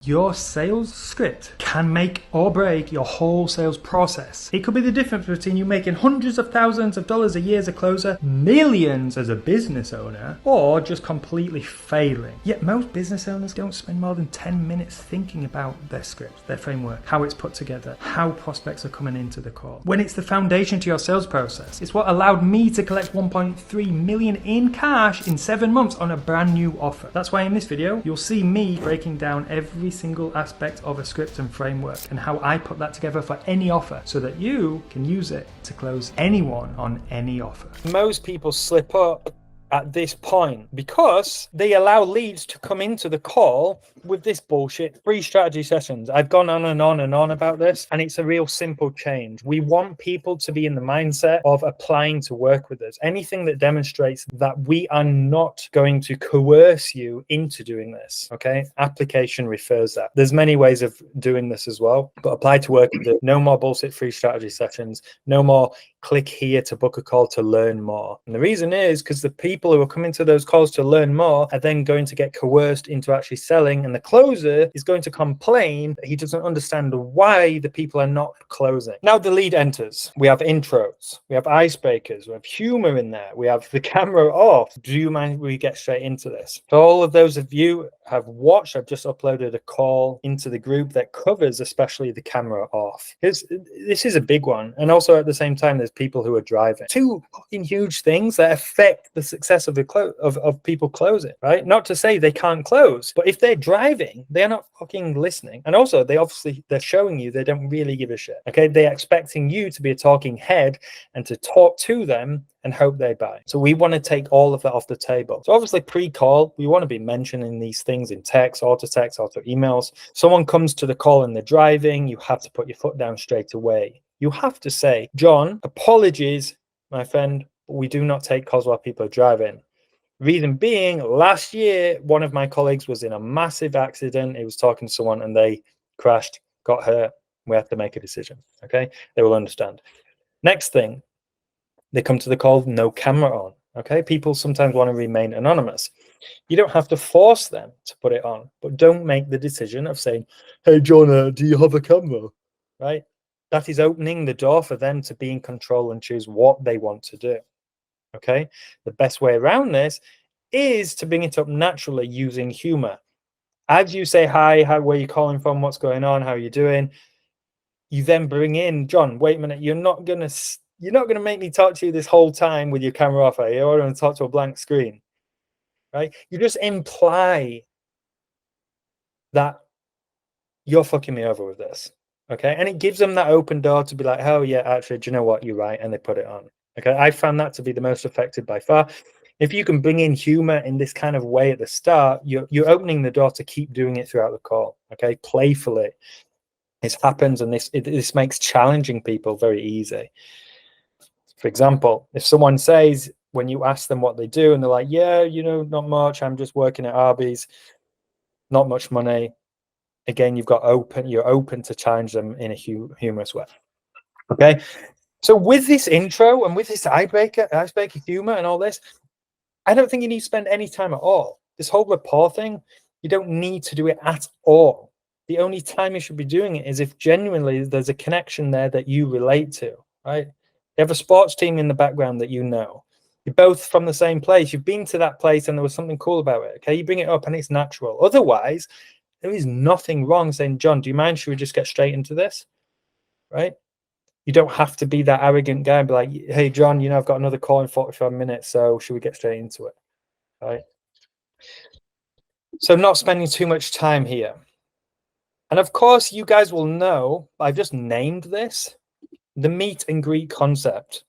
Your sales script can make or break your whole sales process. It could be the difference between you making hundreds of thousands of dollars a year as a closer, millions as a business owner, or just completely failing. Yet most business owners don't spend more than 10 minutes thinking about their script, their framework, how it's put together, how prospects are coming into the call. When it's the foundation to your sales process, it's what allowed me to collect 1.3 million in cash in 7 months on a brand new offer. That's why in this video, you'll see me breaking down every single aspect of a script and framework and how I put that together for any offer so that you can use it to close anyone on any offer. Most people slip up at this point because they allow leads to come into the call with this bullshit free strategy sessions. I've gone on and on and on about this, and it's a real simple change. We want people to be in the mindset of applying to work with us. Anything that demonstrates that we are not going to coerce you into doing this, okay? Application refers that. There's many ways of doing this as well, but apply to work with it. No more bullshit free strategy sessions. No more click here to book a call to learn more. And the reason is because the people who are coming to those calls to learn more are then going to get coerced into actually selling, and the closer is going to complain that he doesn't understand why the people are not closing. Now the lead enters. We have intros, we have icebreakers, we have humor in there, we have the camera off. Do you mind we get straight into this? For all of those of you have watched, I've just uploaded a call into the group that covers especially the camera off. This is a big one, and also at the same time there's people who are driving. Two fucking huge things that affect the success of of people closing, right? Not to say they can't close, but if they're driving, they're not fucking listening. And also they're showing you they don't really give a shit. Okay, they're expecting you to be a talking head and to talk to them and hope they buy. So we want to take all of that off the table. So obviously pre-call, we want to be mentioning these things in text, auto emails. Someone comes to the call and they're driving, you have to put your foot down straight away. You have to say, John, apologies, my friend, but we do not take calls while people are driving. Reason being, last year, one of my colleagues was in a massive accident. He was talking to someone and they crashed, got hurt. We have to make a decision, okay? They will understand. Next thing, they come to the call, no camera on, okay? People sometimes want to remain anonymous. You don't have to force them to put it on, but don't make the decision of saying, hey, John, do you have a camera, right? That is opening the door for them to be in control and choose what they want to do, okay? The best way around this is to bring it up naturally using humor. As you say, hi, where are you calling from? What's going on? How are you doing? You then bring in, John, wait a minute, you're not going to make me talk to you this whole time with your camera off. You're going to talk to a blank screen, right? You just imply that you're fucking me over with this, okay? And it gives them that open door to be like, oh yeah, actually, do you know what? You're right. And they put it on, okay? I found that to be the most effective by far. If you can bring in humor in this kind of way at the start, you're opening the door to keep doing it throughout the call, okay? Playfully. This happens, and this makes challenging people very easy. For example, if someone says, when you ask them what they do, and they're like, yeah, not much, I'm just working at Arby's, not much money. Again, you're open to challenge them in a humorous way. Okay. So with this intro and with this icebreaker humor and all this, I don't think you need to spend any time at all. This whole rapport thing, you don't need to do it at all. The only time you should be doing it is if genuinely there's a connection there that you relate to, right? You have a sports team in the background that you know. You're both from the same place. You've been to that place and there was something cool about it, okay? You bring it up and it's natural. Otherwise, there is nothing wrong saying, John, do you mind? Should we just get straight into this, right? You don't have to be that arrogant guy and be like, hey, John, I've got another call in 45 minutes, so should we get straight into it, right? So not spending too much time here. And of course, you guys will know, I've just named this, the meet and greet concept,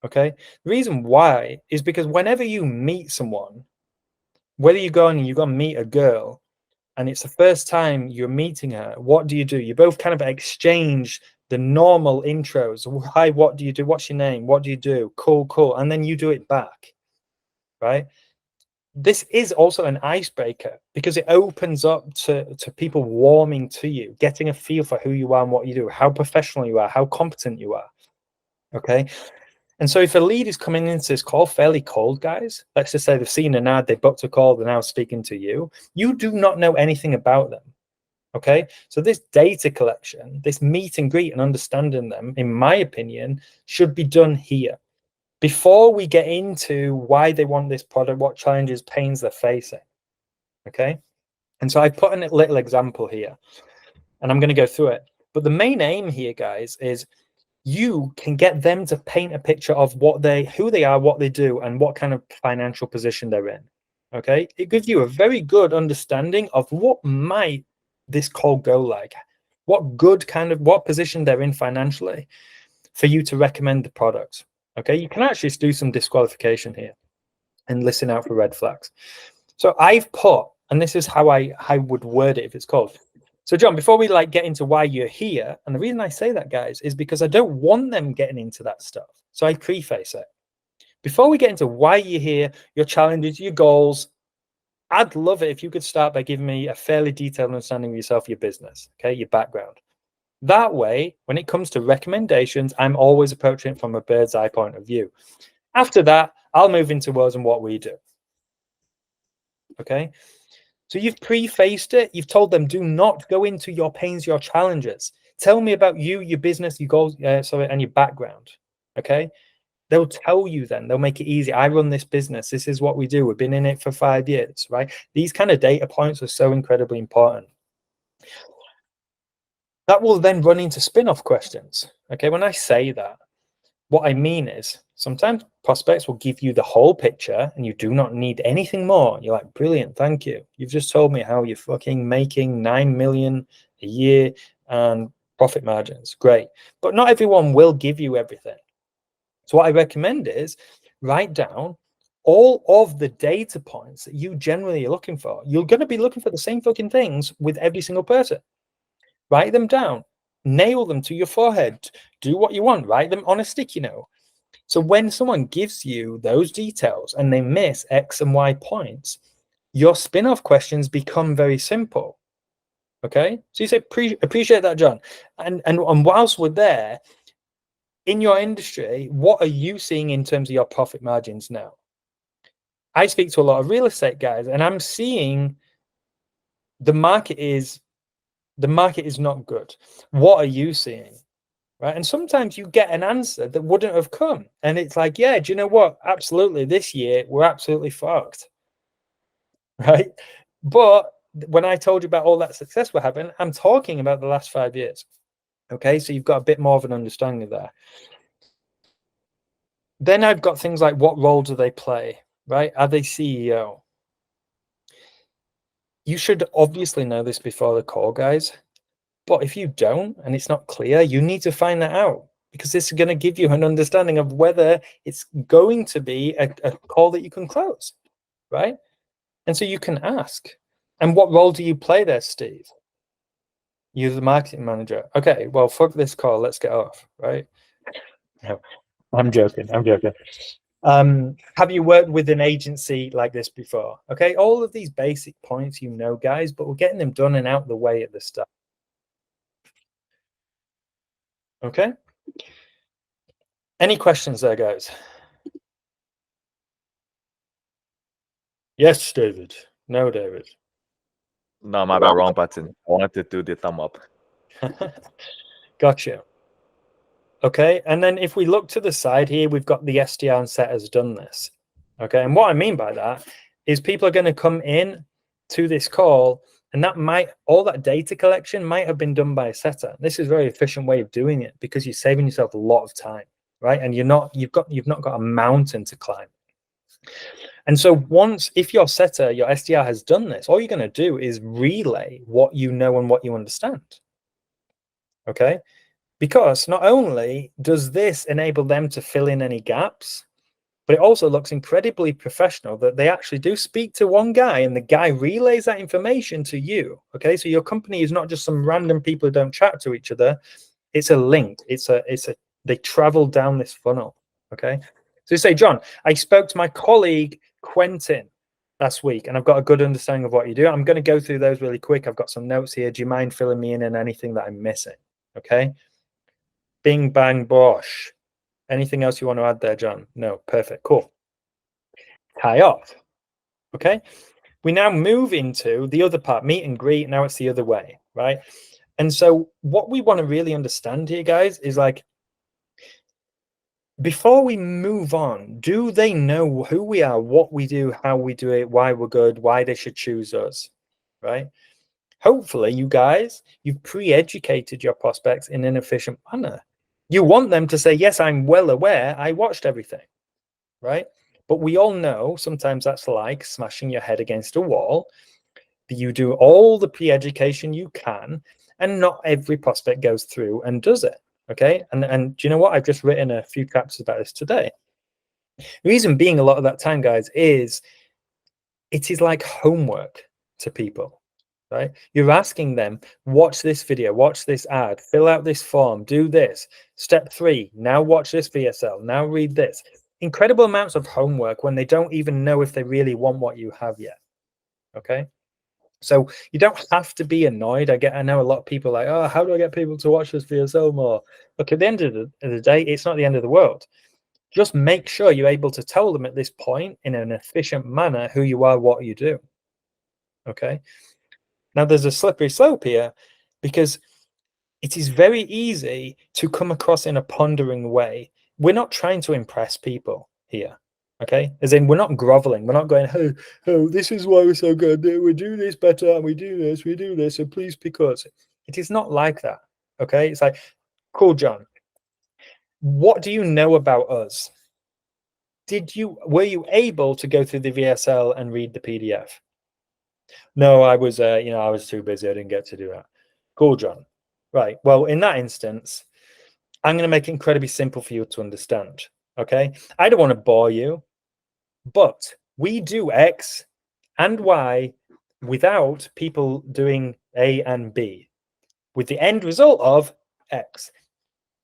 okay? The reason why is because whenever you meet someone, whether you go and meet a girl, and it's the first time you're meeting her, what do? You both kind of exchange the normal intros. Hi, what do you do? What's your name? What do you do? Cool, cool. And then you do it back, right? This is also an icebreaker because it opens up to people warming to you, getting a feel for who you are and what you do, how professional you are, how competent you are, okay? And so if a lead is coming into this call fairly cold, guys, let's just say they've seen an ad, they booked a call, they're now speaking to you. You do not know anything about them. Okay, so this data collection, this meet and greet and understanding them, in my opinion, should be done here before we get into why they want this product, what challenges, pains they're facing. Okay, and so I put in a little example here, and I'm going to go through it. But the main aim here, guys, is you can get them to paint a picture of who they are, what they do, and what kind of financial position they're in. Okay, it gives you a very good understanding of what might this call go like, what position they're in financially for you to recommend the product. Okay, you can actually do some disqualification here and listen out for red flags. So I've put, and this is how I would word it if it's called. So John, before we get into why you're here, and the reason I say that, guys, is because I don't want them getting into that stuff. So I preface it. Before we get into why you're here, your challenges, your goals, I'd love it if you could start by giving me a fairly detailed understanding of yourself, your business, okay, your background. That way, when it comes to recommendations, I'm always approaching it from a bird's eye point of view. After that, I'll move into us and what we do. Okay, so you've prefaced it. You've told them, do not go into your pains, your challenges. Tell me about you, your business, your goals, and your background. Okay, they'll tell you then. They'll make it easy. I run this business. This is what we do. We've been in it for 5 years, right? These kind of data points are so incredibly important. That will then run into spin-off questions. Okay, when I say that, what I mean is sometimes prospects will give you the whole picture and you do not need anything more. You're like, brilliant, thank you. You've just told me how you're fucking making 9 million a year and profit margins. Great. But not everyone will give you everything. So what I recommend is write down all of the data points that you generally are looking for. You're going to be looking for the same fucking things with every single person. Write them down, nail them to your forehead, do what you want, write them on a sticky note. So when someone gives you those details and they miss X and Y points, your spin-off questions become very simple. Okay, so you say, appreciate that, John. And whilst we're there, in your industry, what are you seeing in terms of your profit margins now? I speak to a lot of real estate guys, and I'm seeing the market is not good. What are you seeing? Right. And sometimes you get an answer that wouldn't have come. And it's like, yeah, do you know what? Absolutely. This year, we're absolutely fucked. Right. But when I told you about all that success we're having, I'm talking about the last 5 years. Okay. So you've got a bit more of an understanding there. Then I've got things like, what role do they play? Right. Are they CEO? You should obviously know this before the call, guys. But if you don't, and it's not clear, you need to find that out, because this is going to give you an understanding of whether it's going to be a call that you can close, right? And so you can ask, and what role do you play there, Steve? You're the marketing manager. Okay, well, fuck this call. Let's get off, right? No, I'm joking. Have you worked with an agency like this before? Okay, all of these basic points, guys, but we're getting them done and out of the way at the start. Okay. Any questions there, guys? Yes, David. No, David. No, my bad, wrong button. I wanted to do the thumb up. Gotcha. Okay, and then if we look to the side here, we've got the SDR and setters done this. Okay, and what I mean by that is people are going to come in to this call, and all that data collection might have been done by a setter. This is a very efficient way of doing it because you're saving yourself a lot of time, right? And you've not got a mountain to climb. And so if your setter, your SDR has done this, all you're going to do is relay what you know and what you understand. Okay, because not only does this enable them to fill in any gaps, but it also looks incredibly professional that they actually do speak to one guy and the guy relays that information to you. Okay, so your company is not just some random people who don't chat to each other. It's a link. They travel down this funnel. Okay, so you say, John, I spoke to my colleague Quentin last week, and I've got a good understanding of what you do. I'm going to go through those really quick. I've got some notes here. Do you mind filling me in on anything that I'm missing? Okay. Bing, bang, bosh. Anything else you want to add there, John? No. Perfect. Cool. Tie off. Okay. We now move into the other part, meet and greet. Now it's the other way. right? And so what we want to really understand here, guys, is like, before we move on, do they know who we are, what we do, how we do it, why we're good, why they should choose us, right? Hopefully, you guys, you've pre-educated your prospects in an efficient manner. You want them to say, yes, I'm well aware, I watched everything, right? But we all know sometimes that's like smashing your head against a wall. You do all the pre-education you can, and not every prospect goes through and does it. Okay. And do you know what? I've just written a few chapters about this today. The reason being, a lot of that time, guys, is it is like homework to people, right? You're asking them, watch this video, watch this ad, fill out this form, do this. Step 3, now watch this VSL, now read this. Incredible amounts of homework when they don't even know if they really want what you have yet. Okay. So you don't have to be annoyed. I know a lot of people are like, oh, how do I get people to watch this VSL more? Look, at the end of the day, it's not the end of the world. Just make sure you're able to tell them at this point in an efficient manner who you are, what you do. Okay. Now there's a slippery slope here, because it is very easy to come across in a pondering way. We're not trying to impress people here. Okay, as in, we're not groveling. We're not going, oh, this is why we're so good. We do this better, and we do this, so please pick us. It is not like that. Okay, it's like, cool, John, what do you know about us? Were you able to go through the VSL and read the PDF? No, I was, I was too busy. I didn't get to do that. Cool, John. Right. Well, in that instance, I'm going to make it incredibly simple for you to understand. Okay, I don't want to bore you, but we do X and Y without people doing A and B, with the end result of X.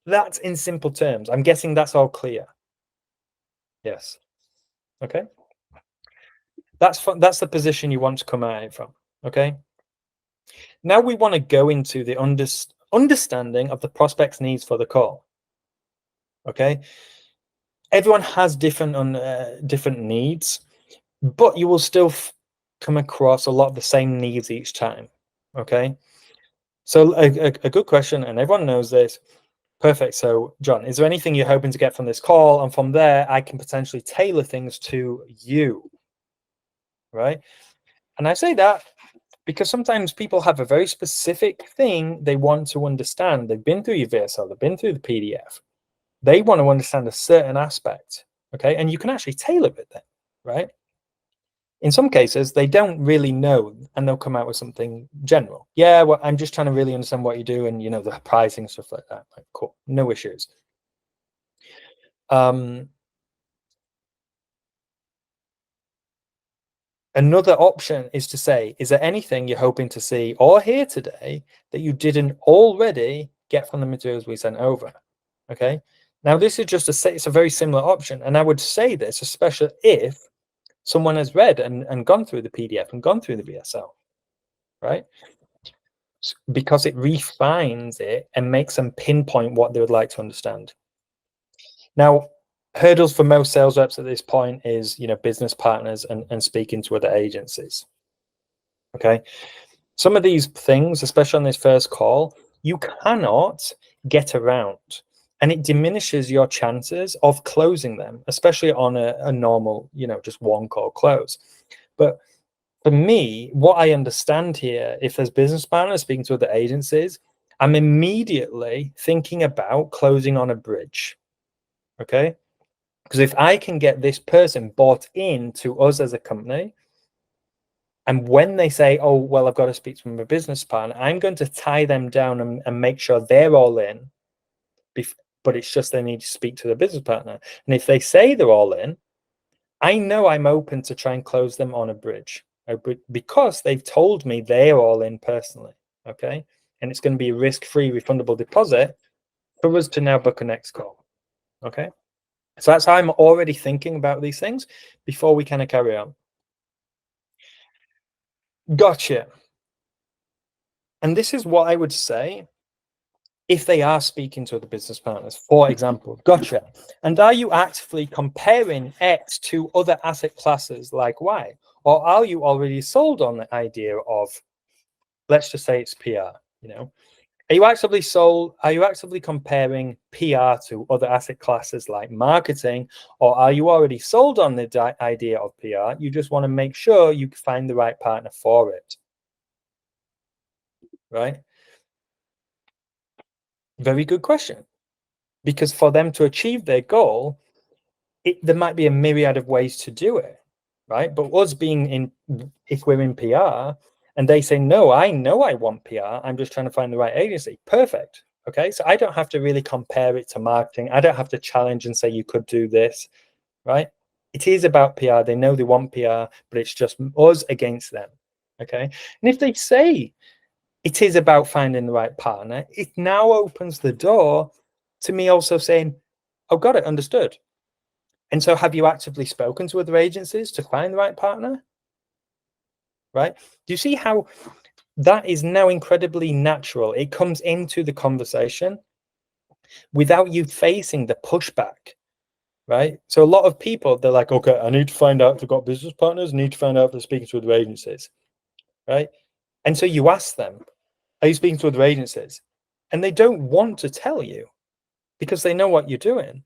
That's in simple terms. I'm guessing that's all clear. Yes. Okay. That's the position you want to come at it from. Okay. Now we want to go into the understanding of the prospect's needs for the call. Okay. Everyone has different needs, but you will still come across a lot of the same needs each time. Okay, so a good question, and everyone knows this. Perfect. So, John, is there anything you're hoping to get from this call? And from there, I can potentially tailor things to you, right? And I say that because sometimes people have a very specific thing they want to understand. They've been through your VSL, they've been through the PDF. They want to understand a certain aspect, okay? And you can actually tailor it then, right? In some cases, they don't really know, and they'll come out with something general. Yeah, well, I'm just trying to really understand what you do, and the pricing, stuff like that. Like, cool, no issues. Another option is to say, is there anything you're hoping to see or hear today that you didn't already get from the materials we sent over? Okay. Now, this is just it's a very similar option, and I would say this, especially if someone has read and gone through the PDF and gone through the VSL, right? Because it refines it and makes them pinpoint what they would like to understand. Now, hurdles for most sales reps at this point is, business partners and speaking to other agencies. Okay. Some of these things, especially on this first call, you cannot get around, and it diminishes your chances of closing them, especially on a normal, just one call close. But for me, what I understand here, if there's business partners speaking to other agencies, I'm immediately thinking about closing on a bridge. Okay. Because if I can get this person bought into us as a company, and when they say, oh, well, I've got to speak to my business partner, I'm going to tie them down and make sure they're all in. But it's just they need to speak to the business partner. And if they say they're all in, I know I'm open to try and close them on a bridge because they've told me they're all in personally. Okay. And it's going to be a risk-free refundable deposit for us to now book a next call. Okay. So that's how I'm already thinking about these things before we kind of carry on. Gotcha. And this is what I would say if they are speaking to other business partners. For example, gotcha. And are you actively comparing X to other asset classes like Y? Or are you already sold on the idea of let's just say it's PR, you know. Are you actively comparing PR to other asset classes like marketing, or are you already sold on the idea of PR? You just want to make sure you find the right partner for it, right? Very good question. Because for them to achieve their goal, there might be a myriad of ways to do it, right? But us if we're in PR and they say, no, I know I want PR, I'm just trying to find the right agency. Perfect. Okay. So I don't have to really compare it to marketing. I don't have to challenge and say you could do this, right? It is about PR. They know they want PR, but it's just us against them. Okay. And if they say it is about finding the right partner, it now opens the door to me also saying, oh, got it, understood. And so have you actively spoken to other agencies to find the right partner? Right? Do you see how that is now incredibly natural? It comes into the conversation without you facing the pushback, right? So a lot of people, they're like, okay, I need to find out if they've got business partners, I need to find out if they're speaking to other agencies, right? And so you ask them, are you speaking to other agencies? And they don't want to tell you because they know what you're doing,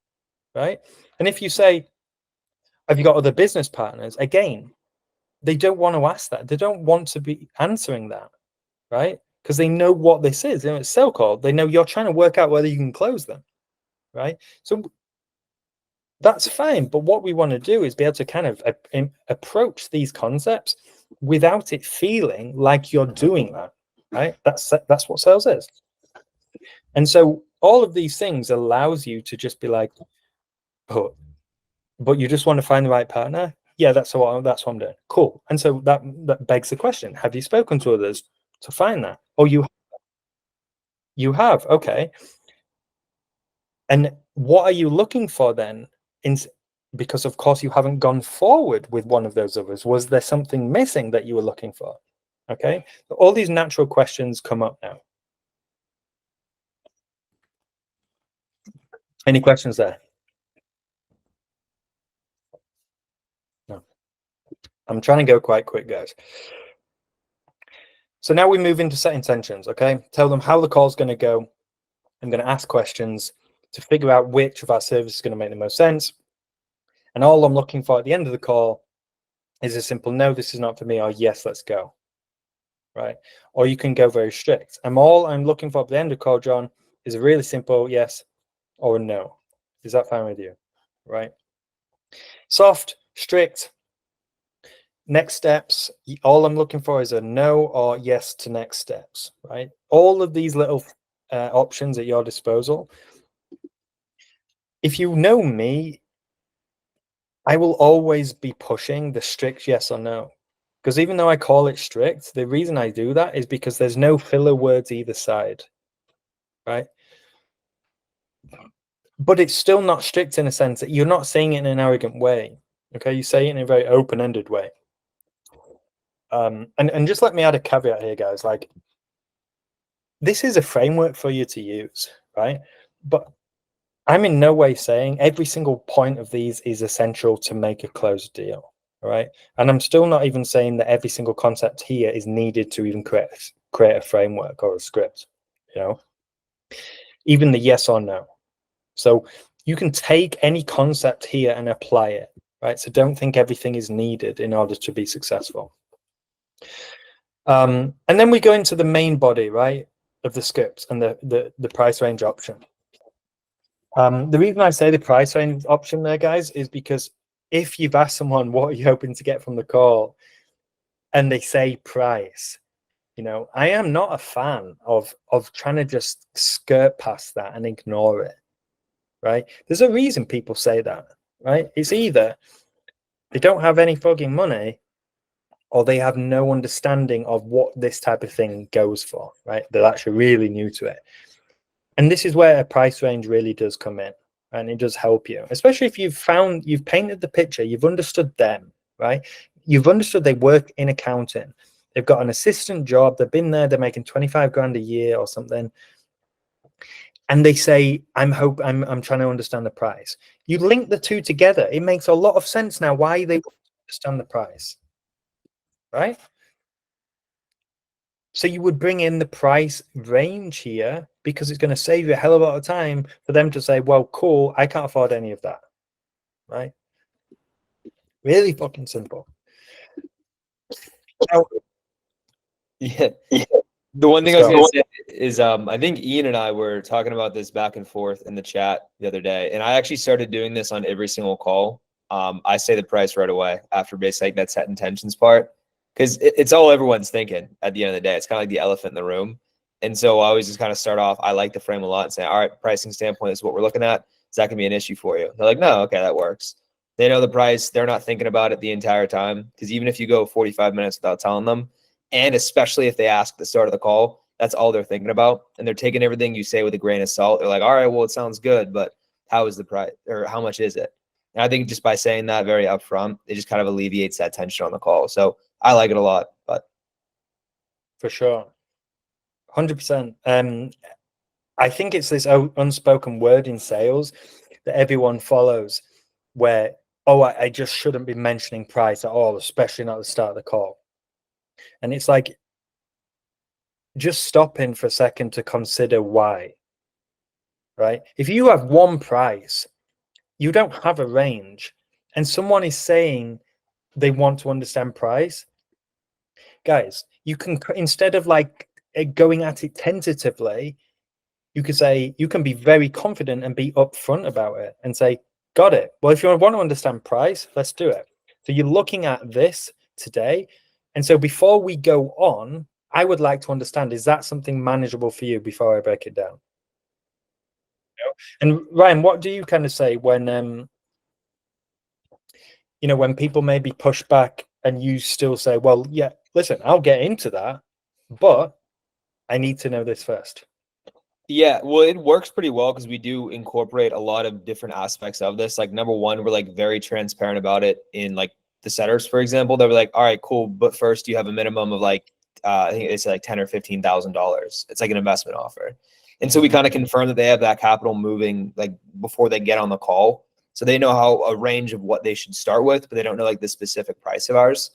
right? And if you say, have you got other business partners? Again, they don't want to ask that. They don't want to be answering that, right? Because they know what this is. It's sell call. They know you're trying to work out whether you can close them, right? So that's fine. But what we want to do is be able to kind of approach these concepts without it feeling like you're doing that, right? That's what sales is. And so all of these things allows you to just be like, oh, but you just want to find the right partner. Yeah, that's what I'm doing. Cool. And so that begs the question: have you spoken to others to find that? Or you have? Okay. And what are you looking for then? Because of course you haven't gone forward with one of those others. Was there something missing that you were looking for? Okay. So all these natural questions come up now. Any questions there? No. I'm trying to go quite quick, guys. So now we move into set intentions, okay? Tell them how the call's going to go. I'm going to ask questions to figure out which of our services is going to make the most sense. And all I'm looking for at the end of the call is a simple no, this is not for me, or yes, let's go, right? Or you can go very strict. All I'm looking for at the end of the call, John, is a really simple yes or a no. Is that fine with you, right? Soft, strict, next steps. All I'm looking for is a no or yes to next steps, right? All of these little options at your disposal. If you know me, I will always be pushing the strict yes or no. Because even though I call it strict, the reason I do that is because there's no filler words either side, right? But it's still not strict in a sense that you're not saying it in an arrogant way, okay? You say it in a very open-ended way. And just let me add a caveat here, guys. Like, this is a framework for you to use, right? But I'm in no way saying every single point of these is essential to make a closed deal, right? And I'm still not even saying that every single concept here is needed to even create a framework or a script, you know? Even the yes or no. So you can take any concept here and apply it, right? So don't think everything is needed in order to be successful. And then we go into the main body, right, of the script and the price range option. The reason I say the price range option there, guys, is because if you've asked someone what are you hoping to get from the call and they say price, you know, I am not a fan of trying to just skirt past that and ignore it, right? There's a reason people say that, right? It's either they don't have any fucking money or they have no understanding of what this type of thing goes for, right? They're actually really new to it. And this is where a price range really does come in, and it does help you, especially if you've painted the picture, you've understood them, right? You've understood they work in accounting. They've got an assistant job. They've been there. They're making 25 grand a year or something. And they say, I'm trying to understand the price. You link the two together. It makes a lot of sense now why they understand the price, right? So you would bring in the price range here because it's going to save you a hell of a lot of time for them to say, well, cool, I can't afford any of that. Right? Really fucking simple. Now, Yeah. The one thing I was So- going to say is I think Ian and I were talking about this back and forth in the chat the other day, and I actually started doing this on every single call. I say the price right away after basically like that set intentions part, because it's all everyone's thinking at the end of the day. It's kind of like the elephant in the room. And so I always just kind of start off, I like the frame a lot and say, all right, pricing standpoint is what we're looking at. Is that going to be an issue for you? They're like, no, okay, that works. They know the price. They're not thinking about it the entire time, because even if you go 45 minutes without telling them, and especially if they ask at the start of the call, that's all they're thinking about. And they're taking everything you say with a grain of salt. They're like, all right, well, it sounds good, but how is the price, or how much is it? And I think just by saying that very upfront, it just kind of alleviates that tension on the call. So I like it a lot, but for sure. 100%. I think it's this unspoken word in sales that everyone follows where, oh, I just shouldn't be mentioning price at all, especially not at the start of the call. And it's like, just stop in for a second to consider why, right? If you have one price, you don't have a range, and someone is saying they want to understand price, guys, you can, instead of like going at it tentatively, you could say, you can be very confident and be upfront about it and say, got it. Well, if you want to understand price, let's do it. So you're looking at this today. And so before we go on, I would like to understand, is that something manageable for you before I break it down? And Ryan, what do you kind of say when, when people maybe push back and you still say, well, yeah, listen, I'll get into that, but I need to know this first. yeah, well, it works pretty well because we do incorporate a lot of different aspects of this. Like, number one, we're like very transparent about it in like the setters, for example. They'll be like, all right, cool, but first you have a minimum of like I think it's like $10,000 or $15,000. It's like an investment offer. And so we kind of confirm that they have that capital moving like before they get on the call. So they know how a range of what they should start with, but they don't know like the specific price of ours.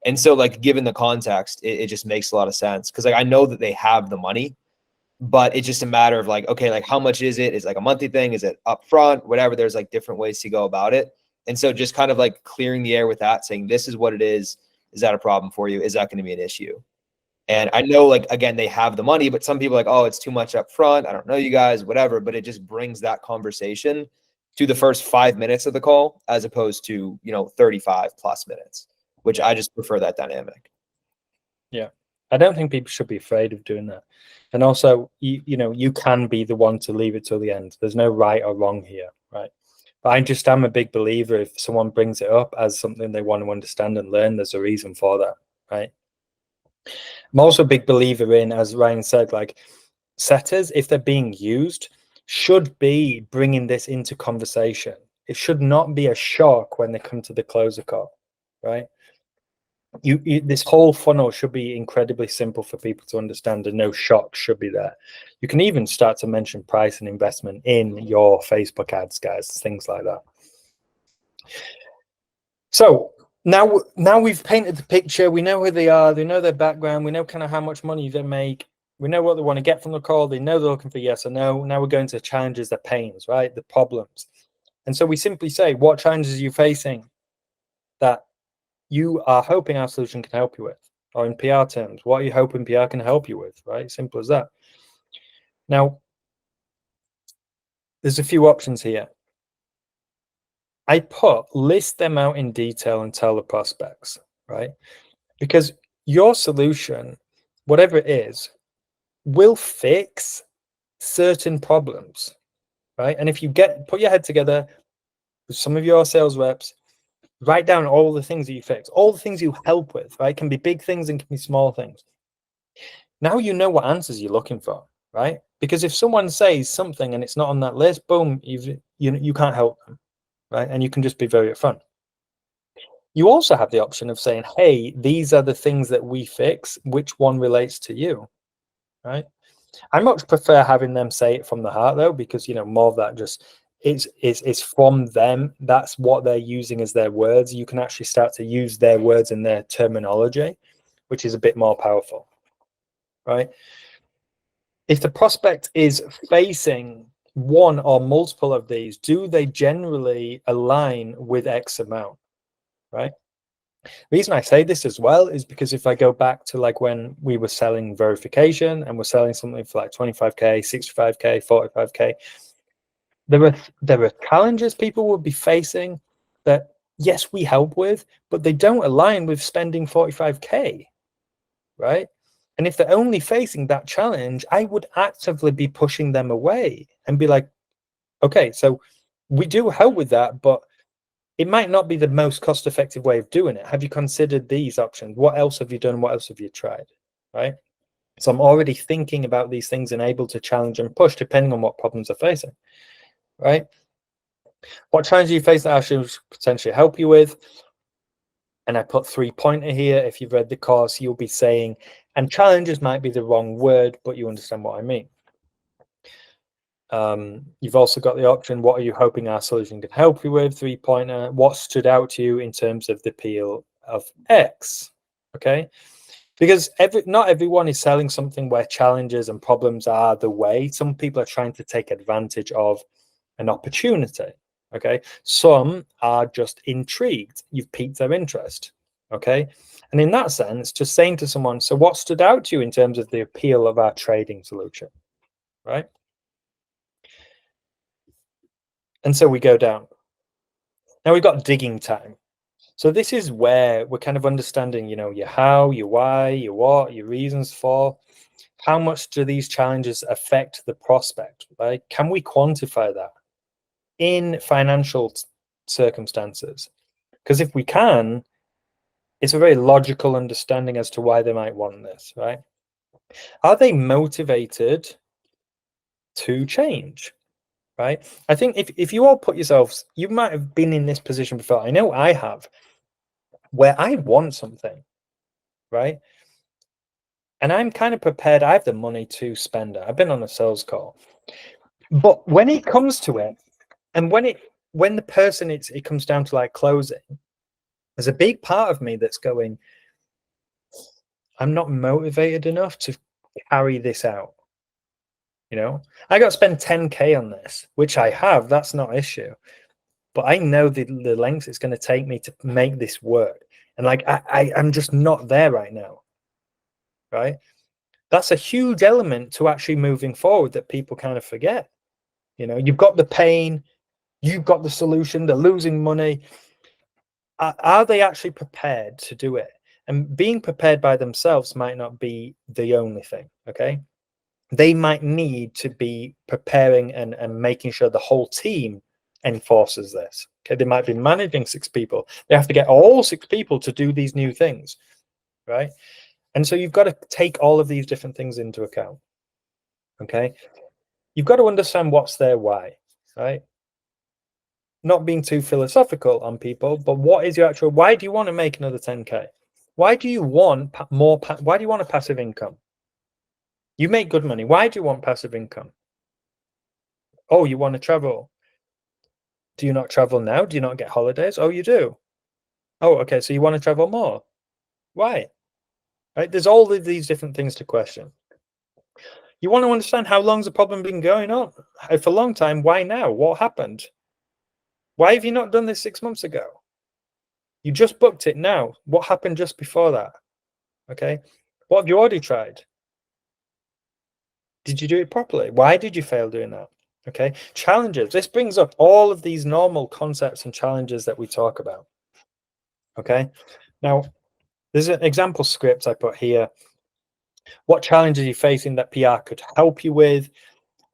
And so like given the context, it just makes a lot of sense. Cause like I know that they have the money, but it's just a matter of like, okay, like how much is it? Is it like a monthly thing? Is it upfront? Whatever. There's like different ways to go about it. And so just kind of like clearing the air with that, saying this is what it is. Is that a problem for you? Is that going to be an issue? And I know, like, again, they have the money, but some people are like, oh, it's too much up front. I don't know you guys, whatever. But it just brings that conversation to the first 5 minutes of the call, as opposed to, 35 plus minutes, which I just prefer that dynamic. Yeah. I don't think people should be afraid of doing that. And also, you can be the one to leave it till the end. There's no right or wrong here, right? But I'm a big believer, if someone brings it up as something they want to understand and learn, there's a reason for that, right? I'm also a big believer in, as Ryan said, like setters, if they're being used, should be bringing this into conversation. It should not be a shock when they come to the closer call, right? This whole funnel should be incredibly simple for people to understand, and no shock should be there. You can even start to mention price and investment in your Facebook ads, guys, things like that. So now we've painted the picture. We know who they are. They know their background. We know kind of how much money they make. We know what they want to get from the call. They know they're looking for yes or no. Now we're going to challenges, the pains, right? The problems. And so we simply say, what challenges are you facing that you are hoping our solution can help you with? Or in PR terms, what are you hoping PR can help you with, right? Simple as that. Now, there's a few options here. I list them out in detail and tell the prospects, right? Because your solution, whatever it is, will fix certain problems, right? And if you put your head together with some of your sales reps, write down all the things that you fix, all the things you help with, right? Can be big things and can be small things. Now you know what answers you're looking for, right? Because if someone says something and it's not on that list, boom, you can't help them, right? And you can just be very upfront. You also have the option of saying, hey, these are the things that we fix. Which one relates to you, right? I much prefer having them say it from the heart, though, because, more of that just is from them. That's what they're using as their words. You can actually start to use their words and their terminology, which is a bit more powerful. right? If the prospect is facing one or multiple of these, do they generally align with X amount, right? The reason I say this as well is because if I go back to like when we were selling verification and we're selling something for like 25K, 65K, 45K, there are challenges people will be facing that, yes, we help with, but they don't align with spending 45K, right? And if they're only facing that challenge, I would actively be pushing them away and be like, okay, so we do help with that, but it might not be the most cost-effective way of doing it. Have you considered these options? What else have you done? What else have you tried? Right? So I'm already thinking about these things and able to challenge and push depending on what problems they're facing. Right? What challenges you face that I should potentially help you with? And I put 3-pointer here. If you've read the course, you'll be saying, and challenges might be the wrong word, but you understand what I mean. You've also got the option, what are you hoping our solution can help you with? 3-pointer. What stood out to you in terms of the appeal of X? Okay, because not everyone is selling something where challenges and problems are the way. Some people are trying to take advantage of an opportunity. Okay, some are just intrigued. You've piqued their interest. Okay, and in that sense, just saying to someone, so what stood out to you in terms of the appeal of our trading solution, right? And so we go down. Now we've got digging time. So this is where we're kind of understanding, you know, your how, your why, your what, your reasons for. How much do these challenges affect the prospect, right? Can we quantify that in financial circumstances? Because if we can, it's a very logical understanding as to why they might want this, right? Are they motivated to change? Right? I think if you all put yourselves, you might have been in this position before. I know I have, where I want something, right? And I'm kind of prepared. I have the money to spend it. I've been on a sales call. But when it comes to it, and when the person it comes down to like closing, there's a big part of me that's going, I'm not motivated enough to carry this out. You know, I got to spend 10K on this, which I have. That's not an issue. But I know the lengths it's going to take me to make this work. And like, I'm just not there right now. Right. That's a huge element to actually moving forward that people kind of forget. You know, you've got the pain, you've got the solution, they're losing money. Are they actually prepared to do it? And being prepared by themselves might not be the only thing. Okay. They might need to be preparing and making sure the whole team enforces this. Okay, they might be managing 6 people. They have to get all 6 people to do these new things, right? And so you've got to take all of these different things into account. Okay, you've got to understand what's their why, right? Not being too philosophical on people, but what is your actual why? Do you want to make another 10K? Why do you want more? Why do you want a passive income? You make good money. Why do you want passive income? Oh, you want to travel. Do you not travel now? Do you not get holidays? Oh, you do. Oh, okay. So you want to travel more. Why? Right? There's all of these different things to question. You want to understand how long's the problem been going on? For a long time. Why now? What happened? Why have you not done this 6 months ago? You just booked it now. What happened just before that? Okay. What have you already tried? Did you do it properly? Why did you fail doing that? Okay. Challenges. This brings up all of these normal concepts and challenges that we talk about. Okay. Now, there's an example script I put here. What challenges are you facing that PR could help you with?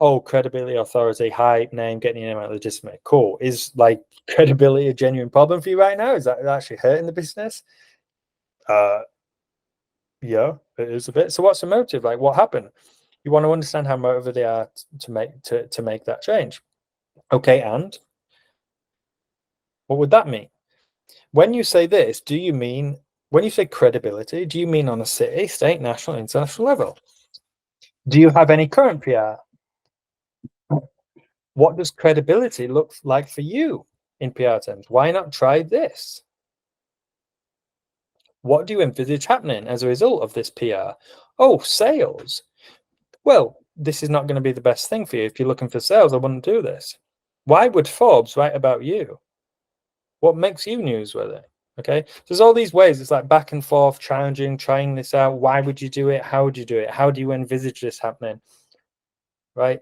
Oh, credibility, authority, hype, name, getting your name out legitimate. Cool. Is like credibility a genuine problem for you right now? Is that actually hurting the business? Yeah, it is a bit. So what's the motive? Like, what happened? You want to understand how motivated they are to make that change. Okay, and what would that mean? When you say this, do you mean, when you say credibility, do you mean on a city, state, national, international level? Do you have any current PR? What does credibility look like for you in PR terms? Why not try this? What do you envisage happening as a result of this PR? Oh, sales. Well, this is not going to be the best thing for you. If you're looking for sales, I wouldn't do this. Why would Forbes write about you? What makes you newsworthy? Okay, there's all these ways. It's like back and forth, challenging, trying this out. Why would you do it? How would you do it? How do you envisage this happening? Right?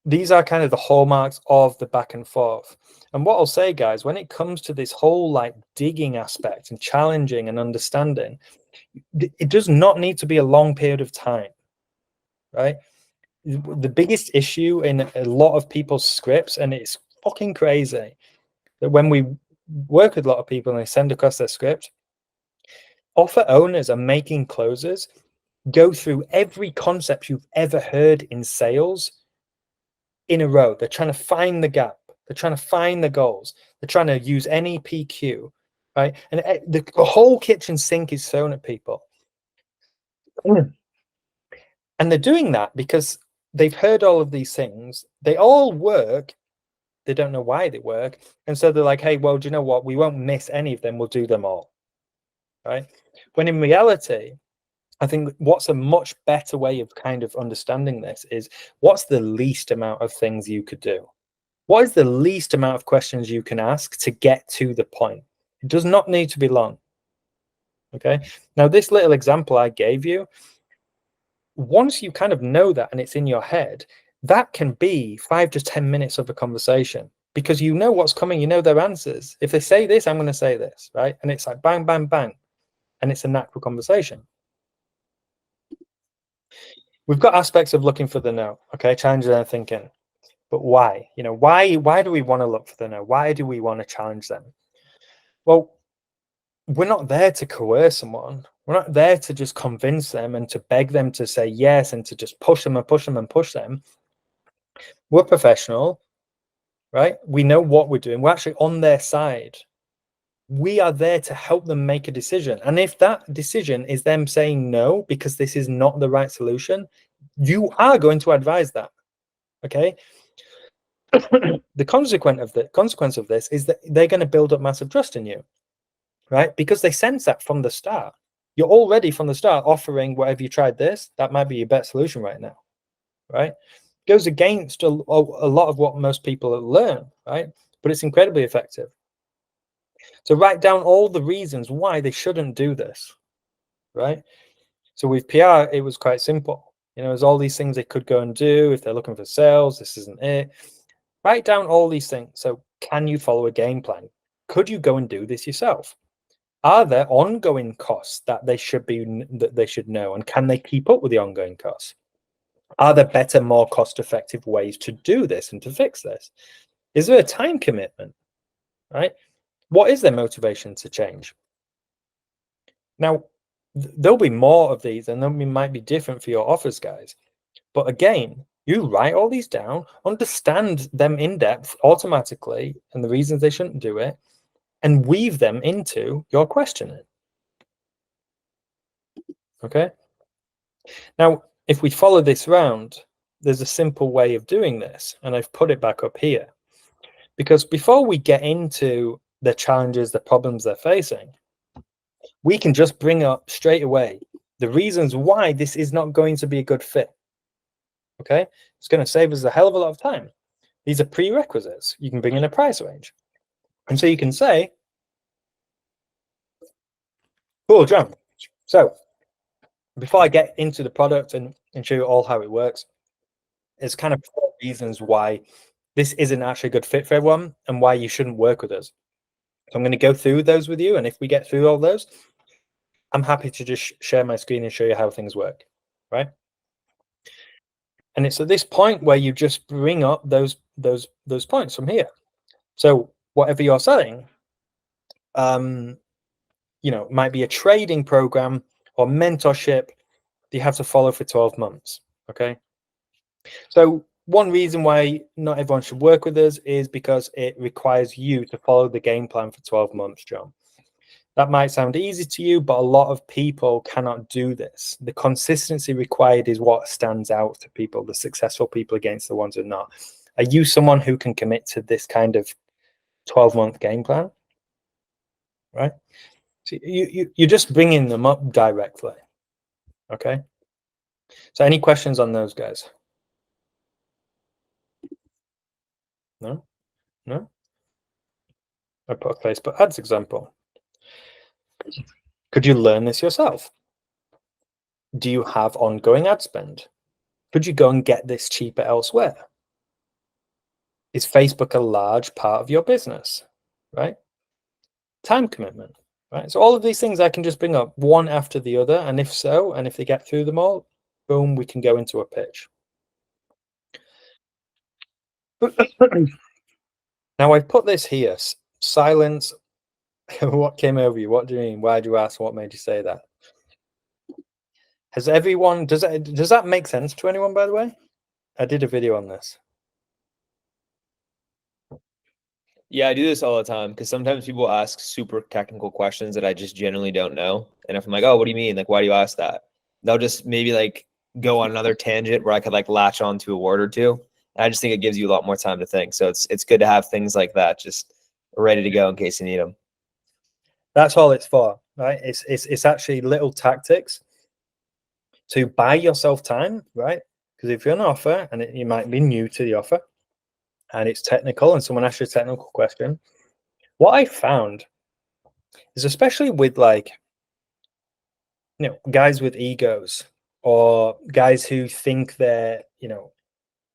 These are kind of the hallmarks of the back and forth. And what I'll say, guys, when it comes to this whole like digging aspect and challenging and understanding, it does not need to be a long period of time, right? The biggest issue in a lot of people's scripts, and it's fucking crazy, that when we work with a lot of people and they send across their script, offer owners are making closers go through every concept you've ever heard in sales in a row. They're trying to find the gap. They're trying to find the goals. They're trying to use any PQ, right? And the whole kitchen sink is thrown at people. And they're doing that because they've heard all of these things. They all work. They don't know why they work. And so they're like, hey, well, do you know what? We won't miss any of them. We'll do them all, right? When in reality, I think what's a much better way of kind of understanding this is what's the least amount of things you could do? What is the least amount of questions you can ask to get to the point? It does not need to be long. Okay. Now, this little example I gave you, once you kind of know that and it's in your head, that can be 5 to 10 minutes of a conversation because you know what's coming, you know their answers. If they say this, I'm going to say this, right? And it's like bang, bang, bang. And it's a natural conversation. We've got aspects of looking for the no, okay, challenging their thinking. But why? You know, why do we want to look for the no? Why do we want to challenge them? Well, we're not there to coerce someone. We're not there to just convince them and to beg them to say yes and to just push them and push them and push them. We're professional, right? We know what we're doing. We're actually on their side. We are there to help them make a decision. And if that decision is them saying no, because this is not the right solution, you are going to advise that, okay? The consequence of this is that they're going to build up massive trust in you, right? Because they sense that from the start. You're already from the start offering, whatever you tried this, that might be your best solution right now, right? Goes against a lot of what most people learn, right? But it's incredibly effective. So write down all the reasons why they shouldn't do this, right? So with PR, it was quite simple. You know, there's all these things they could go and do. If they're looking for sales, this isn't it. Write down all these things. So can you follow a game plan? Could you go and do this yourself? Are there ongoing costs that they should know? And can they keep up with the ongoing costs? Are there better, more cost-effective ways to do this and to fix this? Is there a time commitment, right? What is their motivation to change? Now, there'll be more of these and they might be different for your offers, guys. But again, you write all these down, understand them in depth automatically and the reasons they shouldn't do it, and weave them into your questioning. Okay? Now, if we follow this round, there's a simple way of doing this, and I've put it back up here. Because before we get into the challenges, the problems they're facing, we can just bring up straight away the reasons why this is not going to be a good fit. Okay? It's going to save us a hell of a lot of time. These are prerequisites. You can bring in a price range. And so you can say, cool, John. So before I get into the product and show you all how it works, there's kind of 4 reasons why this isn't actually a good fit for everyone and why you shouldn't work with us. So I'm going to go through those with you. And if we get through all those, I'm happy to just share my screen and show you how things work, right? And it's at this point where you just bring up those points from here. So whatever you're selling, you know, might be a trading program or mentorship that you have to follow for 12 months, okay? So one reason why not everyone should work with us is because it requires you to follow the game plan for 12 months, John. That might sound easy to you, but a lot of people cannot do this. The consistency required is what stands out to people, the successful people against the ones who are not. Are you someone who can commit to this kind of 12-month game plan? right? So you're just bringing them up directly. Okay. So any questions on those guys? No? No? I put a Facebook ads example. Could you learn this yourself? Do you have ongoing ad spend? Could you go and get this cheaper elsewhere? Is Facebook a large part of your business? Right? Time commitment. Right? So all of these things I can just bring up one after the other. And if so, and if they get through them all, boom, we can go into a pitch. Now I've put this here. Silence. What came over you? What do you mean? Why do you ask? What made you say that? Has everyone, does that make sense to anyone, by the way? I did a video on this. Yeah, I do this all the time because sometimes people ask super technical questions that I just generally don't know. And if I'm like, oh, what do you mean? Like, why do you ask that? They'll just maybe like go on another tangent where I could like latch on to a word or two. And I just think it gives you a lot more time to think. So it's good to have things like that just ready to go in case you need them. That's all it's for, right? It's actually little tactics to buy yourself time, right? Because if you're an offer and you might be new to the offer and it's technical and someone asks you a technical question, what I found is, especially with like, guys with egos or guys who think they're,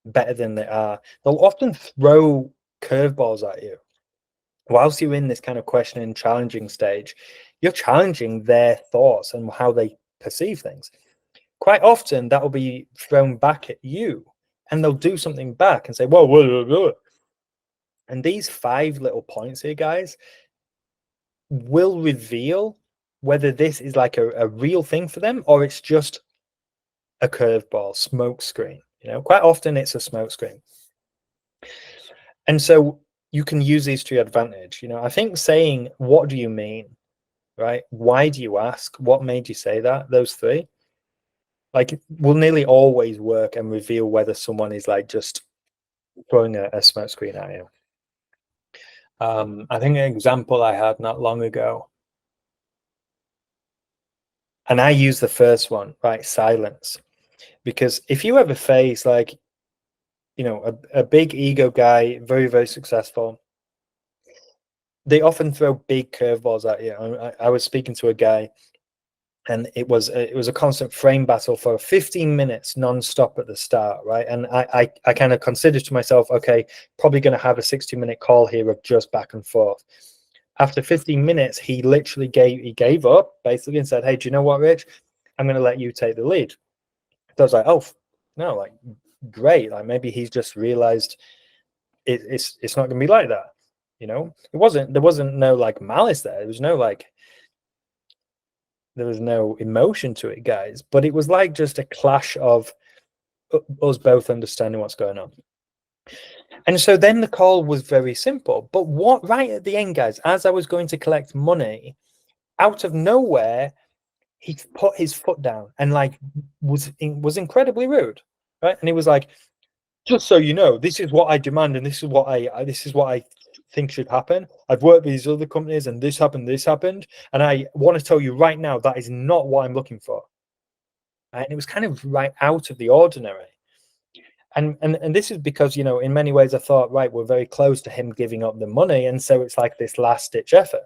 better than they are, they'll often throw curveballs at you. Whilst you're in this kind of questioning, challenging stage, you're challenging their thoughts and how they perceive things. Quite often that will be thrown back at you and they'll do something back and say, whoa, whoa, whoa, whoa. And these 5 little points here, guys, will reveal whether this is like a real thing for them or it's just a curveball, smoke screen. Quite often it's a smoke screen. And so you can use these to your advantage. I think saying, what do you mean? Right? Why do you ask? What made you say that? Those 3, like, will nearly always work and reveal whether someone is like just throwing a smoke screen at you. I think an example I had not long ago, and I use the first one, right? Silence. Because if you ever face like, a big ego guy, very, very successful, they often throw big curveballs at you. I was speaking to a guy and it was a constant frame battle for 15 minutes non-stop at the start, right? And I kind of considered to myself, okay, probably going to have a 60-minute call here of just back and forth. After 15 minutes, he literally gave up basically and said, hey, do you know what, Rich? I'm going to let you take the lead. So I was like, oh, no, like, great. Like, maybe he's just realized it's not going to be like that. There wasn't no like malice there. There was no emotion to it, guys, but it was like just a clash of us both understanding what's going on. And so then the call was very simple. But what, right at the end, guys, as I was going to collect money, out of nowhere, he put his foot down and like was incredibly rude, right? And he was like, just so you know, this is what I demand, and this is what I think should happen. I've worked with these other companies, and this happened, and I want to tell you right now that is not what I'm looking for. Right? And it was kind of right out of the ordinary. And this is because, in many ways I thought, right, we're very close to him giving up the money, and so it's like this last ditch effort.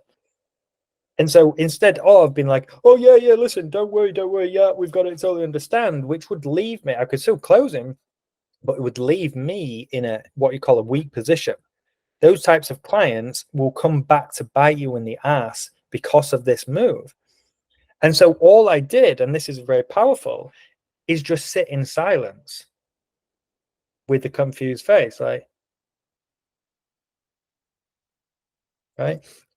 And so instead of being like, oh yeah, listen, don't worry, yeah, we've got to totally understand, which would leave me, I could still close him, but it would leave me in a what you call a weak position. Those types of clients will come back to bite you in the ass because of this move. And so all I did, and this is very powerful, is just sit in silence with the confused face, right?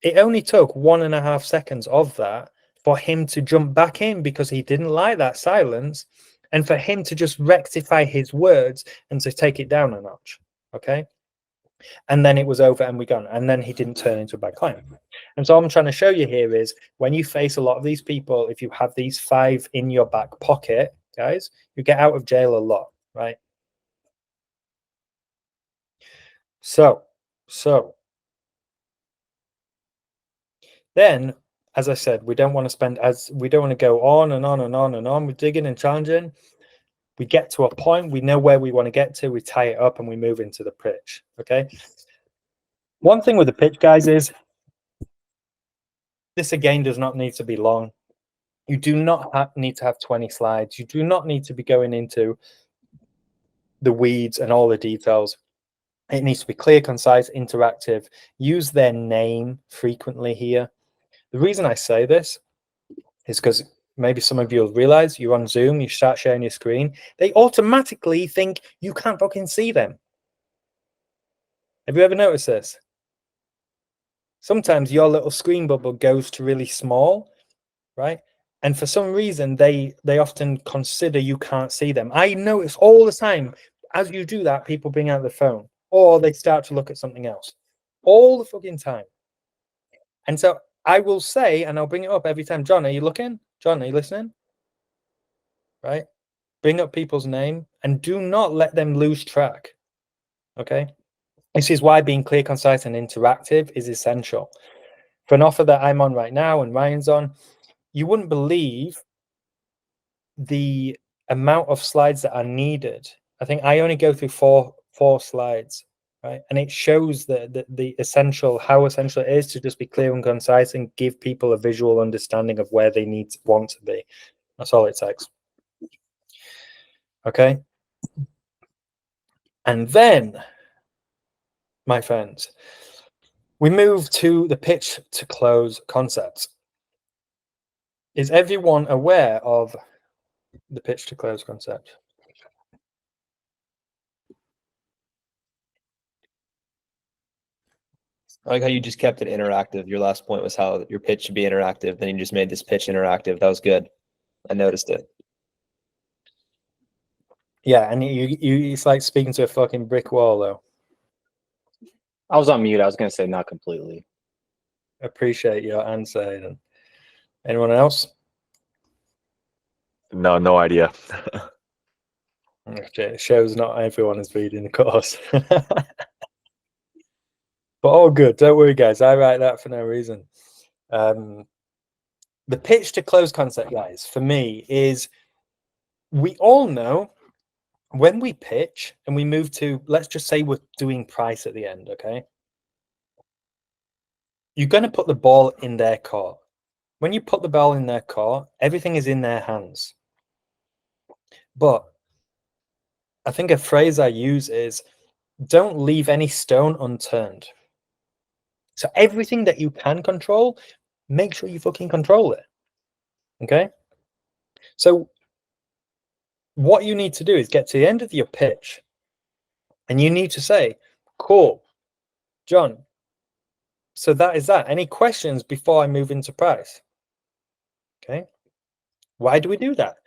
It only took 1.5 seconds of that for him to jump back in because he didn't like that silence, and for him to just rectify his words and to take it down a notch. Okay. And then it was over and we gone. And then he didn't turn into a bad client. And so what I'm trying to show you here is when you face a lot of these people, if you have these 5 in your back pocket, guys, you get out of jail a lot, right? So Then, as I said, we don't want to go on and on and on and on with digging and challenging. We get to a point, we know where we want to get to, we tie it up, and we move into the pitch. Okay. One thing with the pitch, guys, is this again does not need to be long. You do not need to have 20 slides. You do not need to be going into the weeds and all the details. It needs to be clear, concise, interactive. Use their name frequently here. The reason I say this is because maybe some of you will realize you're on Zoom, you start sharing your screen. They automatically think you can't fucking see them. Have you ever noticed this? Sometimes your little screen bubble goes to really small, right? And for some reason, they often consider you can't see them. I notice all the time, as you do that, people bring out the phone or they start to look at something else all the fucking time. And so I will say, and I'll bring it up every time, John, are you looking? John, are you listening? Right? Bring up people's name and do not let them lose track. Okay? This is why being clear, concise, and interactive is essential. For an offer that I'm on right now and Ryan's on, you wouldn't believe the amount of slides that are needed. I think I only go through four slides, right? And it shows the essential, how essential it is to just be clear and concise and give people a visual understanding of where they want to be. That's all it takes. Okay. And then, my friends, we move to the pitch to close concepts. Is everyone aware of the pitch to close concept? I like how you just kept it interactive. Your last point was how your pitch should be interactive. Then you just made this pitch interactive. That was good. I noticed it. Yeah, and it's like speaking to a fucking brick wall, though. I was on mute. I was going to say not completely. Appreciate your answer, Aiden. Anyone else? No idea. Okay, it shows not everyone is reading the course. But all good. Don't worry, guys. I write that for no reason. The pitch to close concept, guys, for me is we all know when we pitch and we move to, let's just say we're doing price at the end, okay? You're going to put the ball in their court. When you put the ball in their court, everything is in their hands. But I think a phrase I use is, don't leave any stone unturned. So everything that you can control, make sure you fucking control it. Okay? So what you need to do is get to the end of your pitch and you need to say, cool, John, so that is that. Any questions before I move into price? Okay. Why do we do that?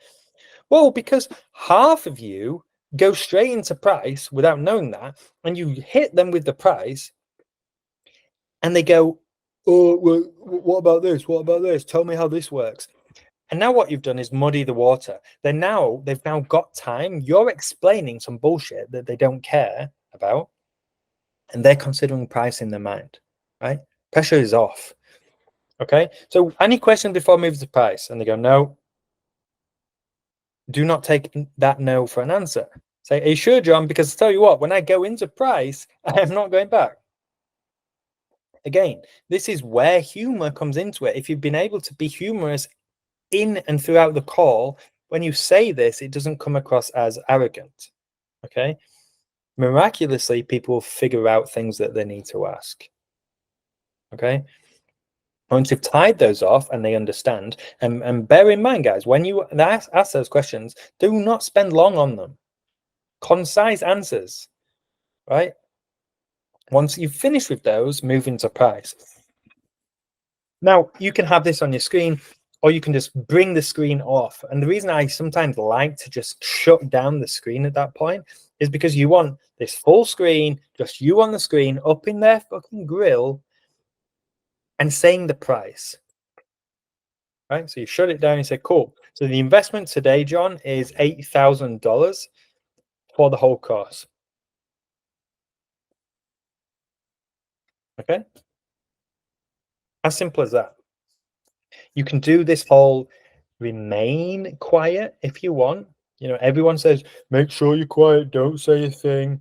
Well, because half of you go straight into price without knowing that, and you hit them with the price, and they go, oh, well, what about this? What about this? Tell me how this works. And now what you've done is muddy the water. They've now got time. You're explaining some bullshit that they don't care about, and they're considering price in their mind, right? Pressure is off. Okay. So any question before I move to price? And they go, no. Do not take that no for an answer. Say, are you sure, John? Because I tell you what, when I go into price, I am not going back. Again, this is where humor comes into it. If you've been able to be humorous in and throughout the call, when you say this, it doesn't come across as arrogant. Okay. Miraculously, people will figure out things that they need to ask. Okay. Once you've tied those off and they understand, and bear in mind, guys, when you ask those questions, do not spend long on them. Concise answers, right? Once you've finished with those, move into price. Now, you can have this on your screen, or you can just bring the screen off. And the reason I sometimes like to just shut down the screen at that point is because you want this full screen, just you on the screen, up in their fucking grill, and saying the price. Right? So you shut it down and say, cool. So the investment today, John, is $8,000 for the whole course. Okay. As simple as that. You can do this whole remain quiet if you want. You know, everyone says, make sure you're quiet, don't say a thing,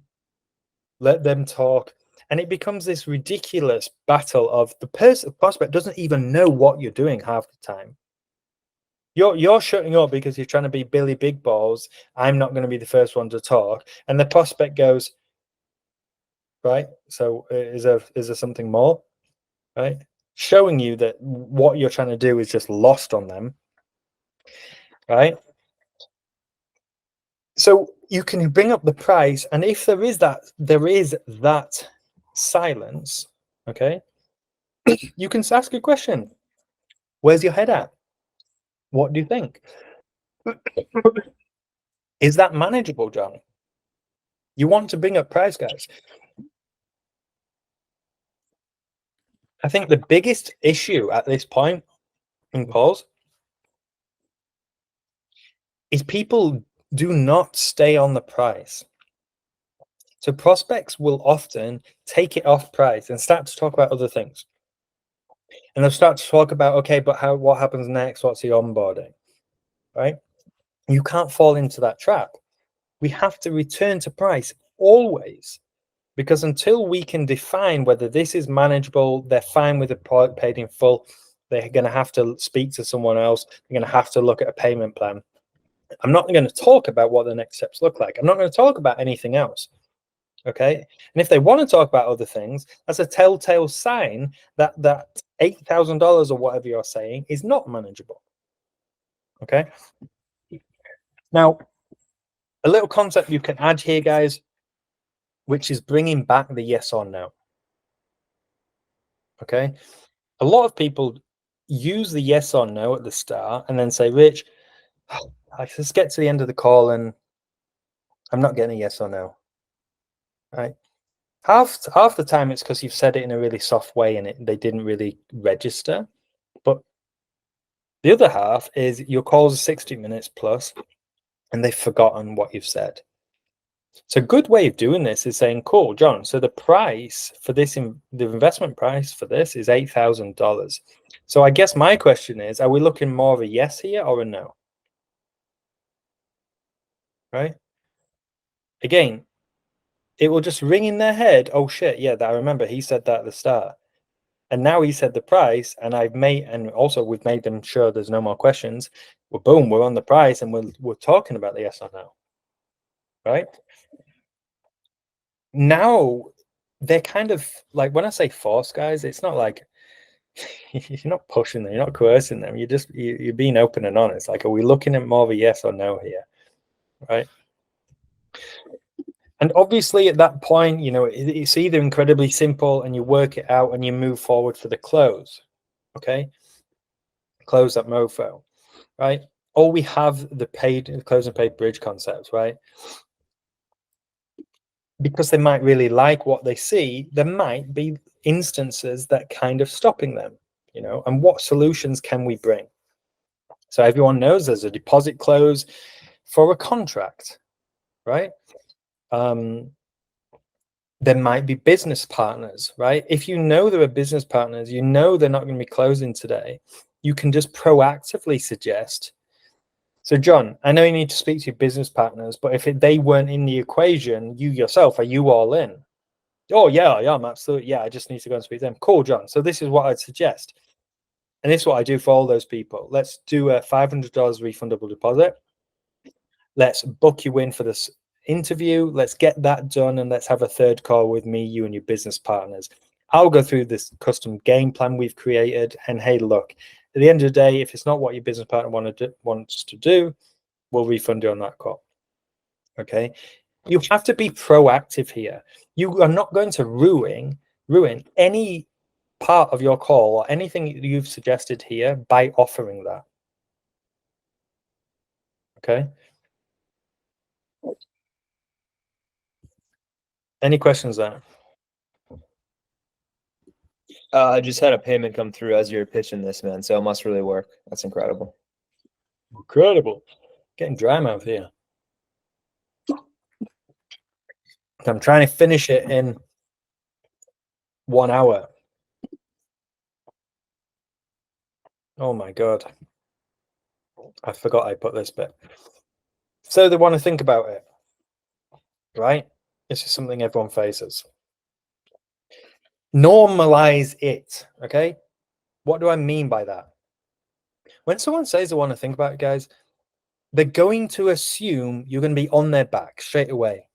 let them talk. And it becomes this ridiculous battle of the prospect doesn't even know what you're doing half the time. You're shutting up because you're trying to be Billy Big Balls. I'm not going to be the first one to talk. And the prospect goes, right, so is there something more? Right? Showing you that what you're trying to do is just lost on them. Right? So you can bring up the price, and if there is that silence, okay, you can ask a question. Where's your head at? What do you think? Is that manageable, John? You want to bring up price, guys. I think the biggest issue at this point in calls is people do not stay on the price. So prospects will often take it off price and start to talk about other things. And they'll start to talk about, okay, but what happens next? What's the onboarding? Right? You can't fall into that trap. We have to return to price always, because until we can define whether this is manageable, they're fine with the product paid in full, they're going to have to speak to someone else, they're going to have to look at a payment plan. I'm not going to talk about what the next steps look like. I'm not going to talk about anything else. Okay. And if they want to talk about other things, that's a telltale sign that that $8,000 or whatever you're saying is not manageable. Okay. Now, a little concept you can add here, guys, which is bringing back the yes or no. Okay. A lot of people use the yes or no at the start and then say, Rich, I just get to the end of the call and I'm not getting a yes or no. Right. Half the time it's because you've said it in a really soft way and they didn't really register. But the other half is your calls are 60 minutes plus and they've forgotten what you've said. So a good way of doing this is saying, cool, John, so the price for this, the investment price for this is $8,000. So I guess my question is, are we looking more of a yes here or a no? Right? Again, it will just ring in their head, oh shit, yeah, I remember he said that at the start. And now he said the price, and we've made them sure there's no more questions. Well, boom, we're on the price, and we're talking about the yes or no, right? Now they're kind of like, when I say force, guys, it's not like you're not pushing them, you're not coercing them. You're being open and honest. Like, are we looking at more of a yes or no here, right? And obviously, at that point, you know, it's either incredibly simple and you work it out and you move forward for the close. Okay, close that mofo, right? Or we have the close and paid bridge concepts, right? Because they might really like what they see, there might be instances that kind of stopping them, you know, and what solutions can we bring? So everyone knows there's a deposit close for a contract, right? There might be business partners, right? If you know there are business partners, you know they're not going to be closing today, you can just proactively suggest, so John, I know you need to speak to your business partners, but if they weren't in the equation, you yourself, are you all in? Oh yeah, I'm absolutely, yeah, I just need to go and speak to them. Cool, John. So this is what I'd suggest. And this is what I do for all those people. Let's do a $500 refundable deposit. Let's book you in for this interview. Let's get that done, and let's have a third call with me, you, and your business partners. I'll go through this custom game plan we've created. And hey, look, at the end of the day, if it's not what your business partner wants to do, we'll refund you on that call. Okay. You have to be proactive here. You are not going to ruin any part of your call or anything you've suggested here by offering that. Okay. Any questions there? I just had a payment come through as you're pitching this, man. So it must really work. That's incredible. Incredible. Getting dry mouth here. I'm trying to finish it in 1 hour. Oh my God. I forgot I put this bit. So they want to think about it, right? This is something everyone faces. Normalize it, okay? What do I mean by that? When someone says they want to think about it, guys, they're going to assume you're going to be on their back straight away.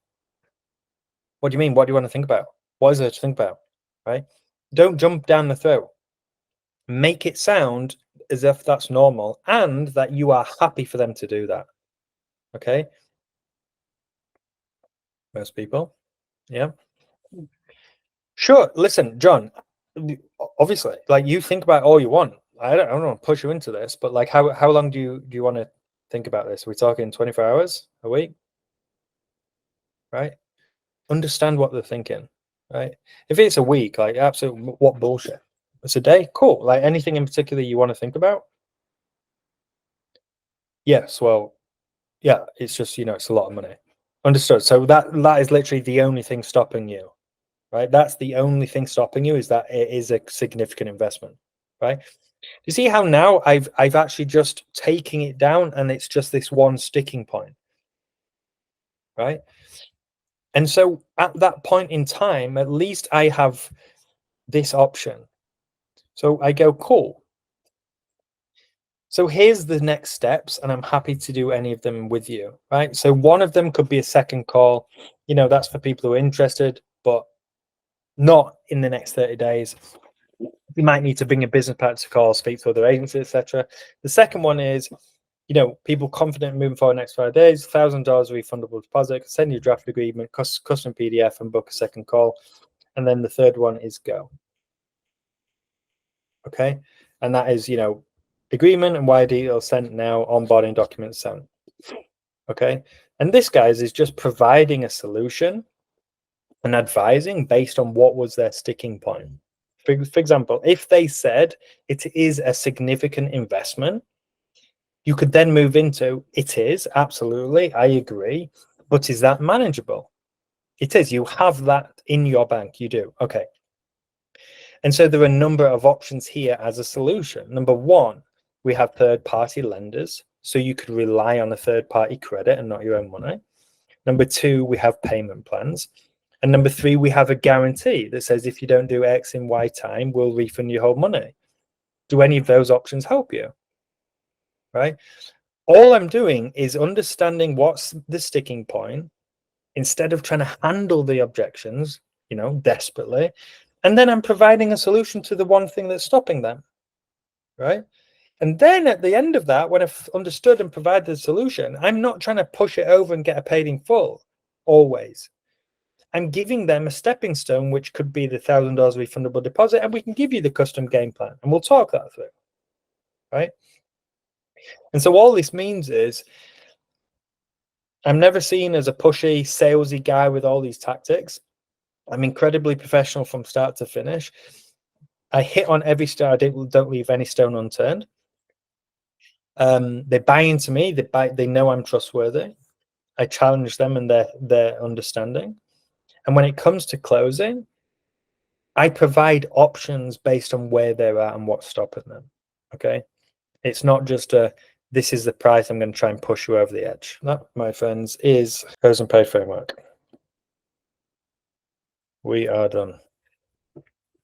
What do you mean? What do you want to think about? What is there to think about, right? Don't jump down the throat. Make it sound as if that's normal and that you are happy for them to do that, okay? Most people, yeah. Sure, listen, John, obviously, like, you think about all you want. I don't want to push you into this, but like, how long do you want to think about this? Are we talking 24 hours a week? Right? Understand what they're thinking, right? If it's a week, like, absolute what bullshit. It's a day, cool. Like, anything in particular you want to think about? Yes, well, yeah, it's just, it's a lot of money. Understood. So that is literally the only thing stopping you, right? That's the only thing stopping you, is that it is a significant investment, right? You see how now I've actually just taking it down, and it's just this one sticking point, right? And so at that point in time, at least I have this option. So I go, cool. So here's the next steps, and I'm happy to do any of them with you, right? So one of them could be a second call. That's for people who are interested, but not in the next 30 days. You might need to bring a business partner to call, speak to other agencies, etc. The second one is, people confident moving forward next 5 days, $1,000 refundable deposit, send you a draft agreement, custom PDF, and book a second call. And then the third one is go. Okay. And that is, agreement and wire details sent now, onboarding documents sent. Okay. And this, guys, is just providing a solution and advising based on what was their sticking point. For example, if they said it is a significant investment, you could then move into, it is, absolutely, I agree, but is that manageable? It is. You have that in your bank. You do. Okay. And so there are a number of options here as a solution. Number one, we have third-party lenders, so you could rely on a third-party credit and not your own money. Number two, we have payment plans. And number three, we have a guarantee that says if you don't do X in Y time, we'll refund your whole money. Do any of those options help you? Right? All I'm doing is understanding what's the sticking point, instead of trying to handle the objections, desperately. And then I'm providing a solution to the one thing that's stopping them. Right? And then at the end of that, when I've understood and provided the solution, I'm not trying to push it over and get it paid in full, always. I'm giving them a stepping stone, which could be the $1,000 refundable deposit, and we can give you the custom game plan, and we'll talk that through, right? And so all this means is I'm never seen as a pushy, salesy guy with all these tactics. I'm incredibly professional from start to finish. I hit on every stone. I don't leave any stone unturned. They buy into me. They know I'm trustworthy. I challenge them and their understanding. And when it comes to closing, I provide options based on where they're at and what's stopping them. Okay. It's not just this is the price, I'm going to try and push you over the edge. That, my friends, is Close and Pay framework. We are done.